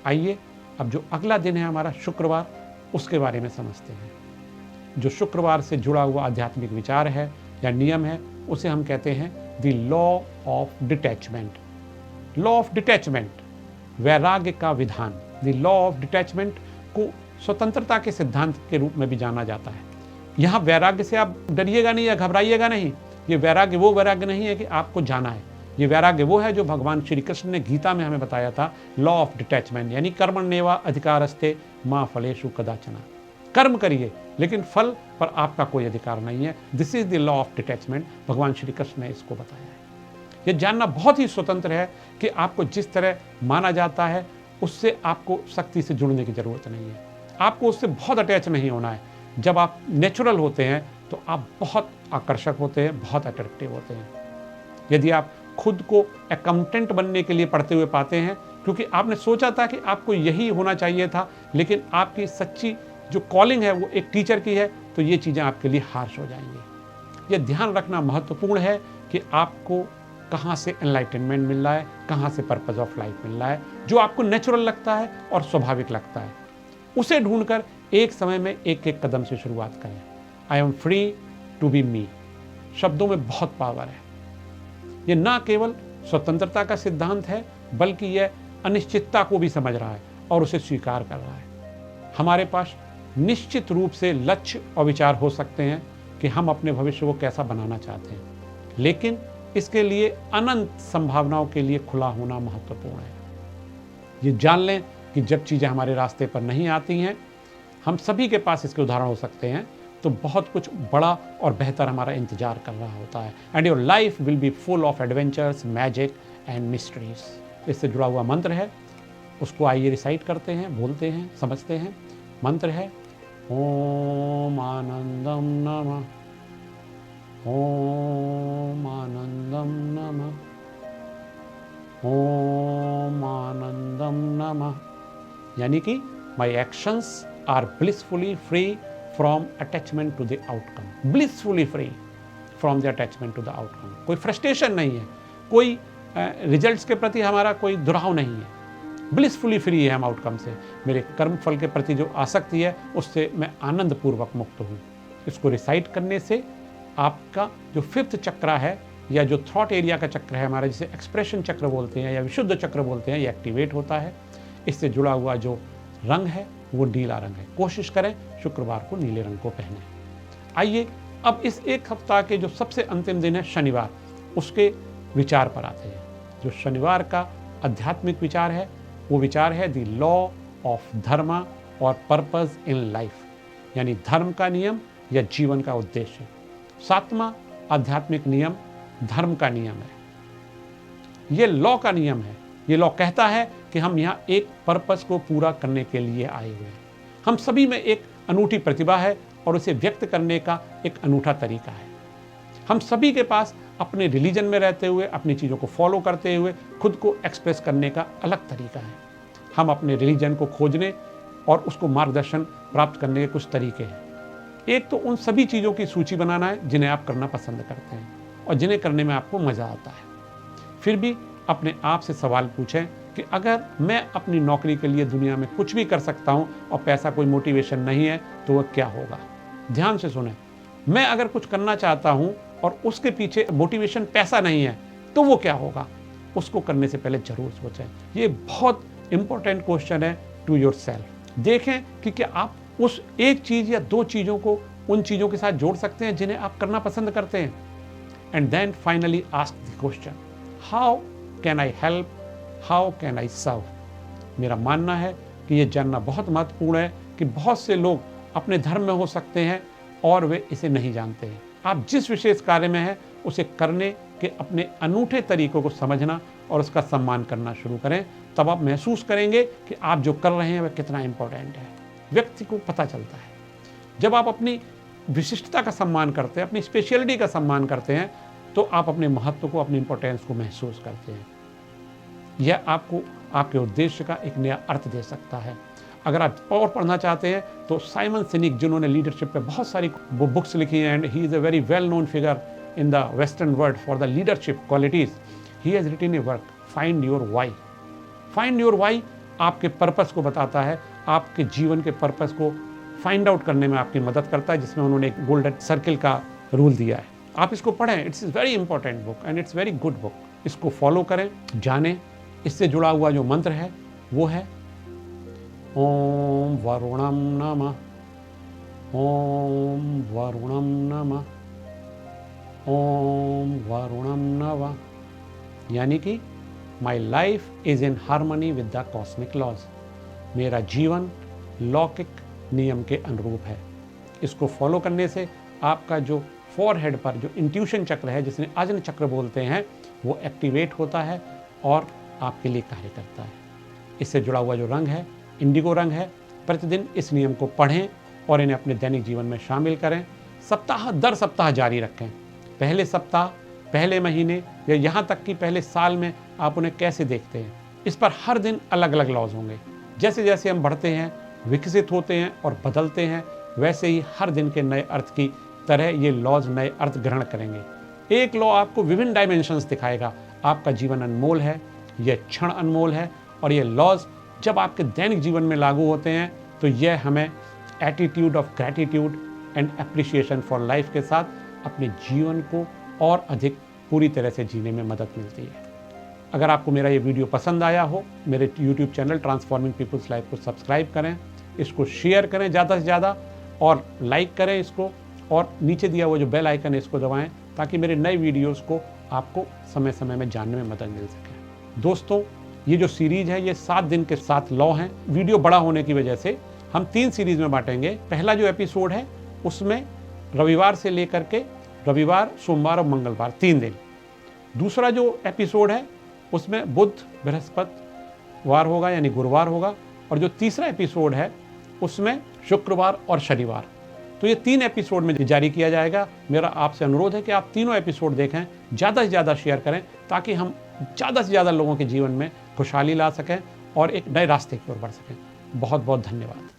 आइए अब जो अगला दिन है हमारा शुक्रवार, उसके बारे में समझते हैं। जो शुक्रवार से जुड़ा हुआ आध्यात्मिक विचार है या नियम है, उसे हम कहते हैं the law of detachment. Law of detachment, वैराग्य का विधान। द लॉ ऑफ डिटैचमेंट को स्वतंत्रता के सिद्धांत के रूप में भी जाना जाता है। यहाँ वैराग्य से आप डरिएगा नहीं या घबराइएगा नहीं। ये वैराग्य वो वैराग्य नहीं है कि आपको जाना है। ये वैराग्य वो है जो भगवान श्री कृष्ण ने गीता में हमें बताया था, लॉ ऑफ डिटैचमेंट, यानी कर्मण्येवा अधिकारस्ते मा फलेषु कदाचन। कर्म करिए लेकिन फल पर आपका कोई अधिकार नहीं है। This is the law of detachment. भगवान श्री कृष्ण ने इसको बताया है। यह जानना बहुत ही स्वतंत्र है कि आपको जिस तरह माना जाता है उससे आपको सख्ती से जुड़ने की जरूरत नहीं है। आपको उससे बहुत अटैच नहीं होना है। जब आप नेचुरल होते हैं तो आप बहुत आकर्षक होते हैं, बहुत अट्रैक्टिव होते हैं। यदि आप खुद को अकाउंटेंट बनने के लिए पढ़ते हुए पाते हैं क्योंकि आपने सोचा था कि आपको यही होना चाहिए था, लेकिन आपकी सच्ची जो कॉलिंग है वो एक टीचर की है, तो ये चीज़ें आपके लिए हार्श हो जाएंगी। ये ध्यान रखना महत्वपूर्ण है कि आपको कहाँ से एनलाइटनमेंट मिल रहा है, कहाँ से पर्पस ऑफ लाइफ मिल रहा है, जो आपको नेचुरल लगता है और स्वाभाविक लगता है। उसे ढूंढकर एक समय में एक एक कदम से शुरुआत करें। I am free to be me शब्दों में बहुत पावर है। ये ना केवल स्वतंत्रता का सिद्धांत है, बल्कि यह अनिश्चितता को भी समझ रहा है और उसे स्वीकार कर रहा है। हमारे पास निश्चित रूप से लक्ष्य और विचार हो सकते हैं कि हम अपने भविष्य को कैसा बनाना चाहते हैं, लेकिन इसके लिए अनंत संभावनाओं के लिए खुला होना महत्वपूर्ण है। ये जान लें कि जब चीज़ें हमारे रास्ते पर नहीं आती हैं, हम सभी के पास इसके उदाहरण हो सकते हैं, तो बहुत कुछ बड़ा और बेहतर हमारा इंतजार कर रहा होता है। And your life will be full of adventures, magic and mysteries. इससे जुड़ा हुआ मंत्र है, उसको आइए रिसाइट करते हैं, बोलते हैं, समझते हैं। मंत्र है ओम आनंदम नमः, ओम आनंदम नमः, ओम आनंदम नमः। यानी कि my actions are blissfully free from attachment to the outcome. Blissfully free from the attachment to the outcome. कोई फ्रस्ट्रेशन नहीं है, कोई रिजल्ट्स के प्रति हमारा कोई दुराव नहीं है। ब्लिसफुली फ्री है हम आउटकम से। मेरे कर्म फल के प्रति जो आसक्ति है उससे मैं आनंद पूर्वक मुक्त हूँ। इसको रिसाइट करने से आपका जो फिफ्थ चक्र है या जो थॉट एरिया का चक्र है हमारा, जिसे एक्सप्रेशन चक्र बोलते हैं या विशुद्ध चक्र बोलते हैं, ये एक्टिवेट होता है। इससे जुड़ा हुआ जो रंग है वो नीला रंग है। कोशिश करें शुक्रवार को नीले रंग को पहने। आइए अब इस एक हफ्ता के जो सबसे अंतिम दिन है शनिवार, उसके विचार पर आते हैं। जो शनिवार का आध्यात्मिक विचार है वो विचार है द लॉ ऑफ धर्म और पर्पस इन लाइफ, यानी धर्म का नियम या जीवन का उद्देश्य। सातवां आध्यात्मिक नियम धर्म का नियम है। ये लॉ का नियम है। ये लॉ कहता है कि हम यहाँ एक पर्पस को पूरा करने के लिए आए हुए हैं। हम सभी में एक अनूठी प्रतिभा है और उसे व्यक्त करने का एक अनूठा तरीका है। हम सभी के पास अपने रिलीजन में रहते हुए, अपनी चीज़ों को फॉलो करते हुए खुद को एक्सप्रेस करने का अलग तरीका है। हम अपने रिलीजन को खोजने और उसको मार्गदर्शन प्राप्त करने के कुछ तरीके हैं। एक तो उन सभी चीज़ों की सूची बनाना है जिन्हें आप करना पसंद करते हैं और जिन्हें करने में आपको मज़ा आता है। फिर भी अपने आप से सवाल पूछें कि अगर मैं अपनी नौकरी के लिए दुनिया में कुछ भी कर सकता हूँ और पैसा कोई मोटिवेशन नहीं है तो वह क्या होगा। ध्यान से सुने। मैं अगर कुछ करना चाहता हूँ और उसके पीछे मोटिवेशन पैसा नहीं है तो वो क्या होगा। उसको करने से पहले जरूर सोचें। ये बहुत इंपॉर्टेंट क्वेश्चन है टू योरसेल्फ। देखें कि क्या आप उस एक चीज़ या दो चीज़ों को उन चीज़ों के साथ जोड़ सकते हैं जिन्हें आप करना पसंद करते हैं। And then finally ask the question, how can I help, how can I serve. मेरा मानना है कि ये जानना बहुत महत्वपूर्ण है कि बहुत से लोग अपने धर्म में हो सकते हैं और वे इसे नहीं जानते हैं। आप जिस विशेष कार्य में हैं उसे करने के अपने अनूठे तरीकों को समझना और उसका सम्मान करना शुरू करें। तब आप महसूस करेंगे कि आप जो कर रहे हैं वह कितना इंपॉर्टेंट है। व्यक्ति को पता चलता है। जब आप अपनी विशिष्टता का सम्मान करते हैं, अपनी स्पेशलिटी का सम्मान करते हैं, तो आप अपने महत्व को, अपनी इंपॉर्टेंस को महसूस करते हैं। यह आपको आपके उद्देश्य का एक नया अर्थ दे सकता है। अगर आप और पढ़ना चाहते हैं तो साइमन सिनिक, जिन्होंने लीडरशिप पे बहुत सारी बुक्स लिखी हैं, and he is a very well known figure in the western world for the leadership qualities, he has written a work, find your why. Find your why आपके purpose को बताता है, आपके जीवन के पर्पस को फाइंड आउट करने में आपकी मदद करता है, जिसमें उन्होंने एक गोल्डन सर्किल का रूल दिया है। आप इसको पढ़ें, it's very important book and it's very good book. इसको फॉलो करें, जानें। इससे जुड़ा हुआ जो मंत्र है वो है ओम वरुणम नमः, ओम वरुणम नमः, ओम वरुणम नमः। यानी कि my life is in harmony with the cosmic laws. मेरा जीवन लौकिक नियम के अनुरूप है। इसको फॉलो करने से आपका जो फॉरहेड पर जो इंट्यूशन चक्र है, जिसने आजन चक्र बोलते हैं, वो एक्टिवेट होता है और आपके लिए कार्य करता है। इससे जुड़ा हुआ जो रंग है इंडिगो रंग है। प्रतिदिन इस नियम को पढ़ें और इन्हें अपने दैनिक जीवन में शामिल करें। सप्ताह दर सप्ताह जारी रखें। पहले सप्ताह, पहले महीने या यहाँ तक कि पहले साल में आप उन्हें कैसे देखते हैं, इस पर हर दिन अलग अलग लॉज होंगे। जैसे जैसे हम बढ़ते हैं, विकसित होते हैं और बदलते हैं, वैसे ही हर दिन के नए अर्थ की तरह ये लॉज नए अर्थ ग्रहण करेंगे। एक लॉ आपको विभिन्न डायमेंशंस दिखाएगा। आपका जीवन अनमोल है, यह क्षण अनमोल है, और ये लॉज जब आपके दैनिक जीवन में लागू होते हैं तो यह हमें attitude of gratitude and appreciation for life के साथ अपने जीवन को और अधिक पूरी तरह से जीने में मदद मिलती है। अगर आपको मेरा ये वीडियो पसंद आया हो, मेरे YouTube channel transforming people's life को सब्सक्राइब करें, इसको शेयर करें ज़्यादा से ज़्यादा और लाइक करें इसको, और नीचे दिया हुआ जो बेल आइकन है इसको दबाएं ताकि मेरे नए वीडियोस को आपको समय समय में जानने में मदद मिल सके। दोस्तों, ये जो सीरीज है ये 7 दिन के 7 लॉ हैं। वीडियो बड़ा होने की वजह से हम 3 सीरीज में बांटेंगे। पहला जो एपिसोड है उसमें रविवार से लेकर के रविवार, सोमवार और मंगलवार 3 दिन। दूसरा जो एपिसोड है उसमें बुध, बृहस्पतिवार होगा यानी गुरुवार होगा, और जो तीसरा एपिसोड है उसमें शुक्रवार और शनिवार। तो ये 3 एपिसोड में जारी किया जाएगा। मेरा आपसे अनुरोध है कि आप तीनों एपिसोड देखें, ज़्यादा से ज़्यादा शेयर करें ताकि हम ज़्यादा से ज़्यादा लोगों के जीवन में खुशहाली ला सकें और एक नए रास्ते की ओर बढ़ सकें। बहुत बहुत धन्यवाद।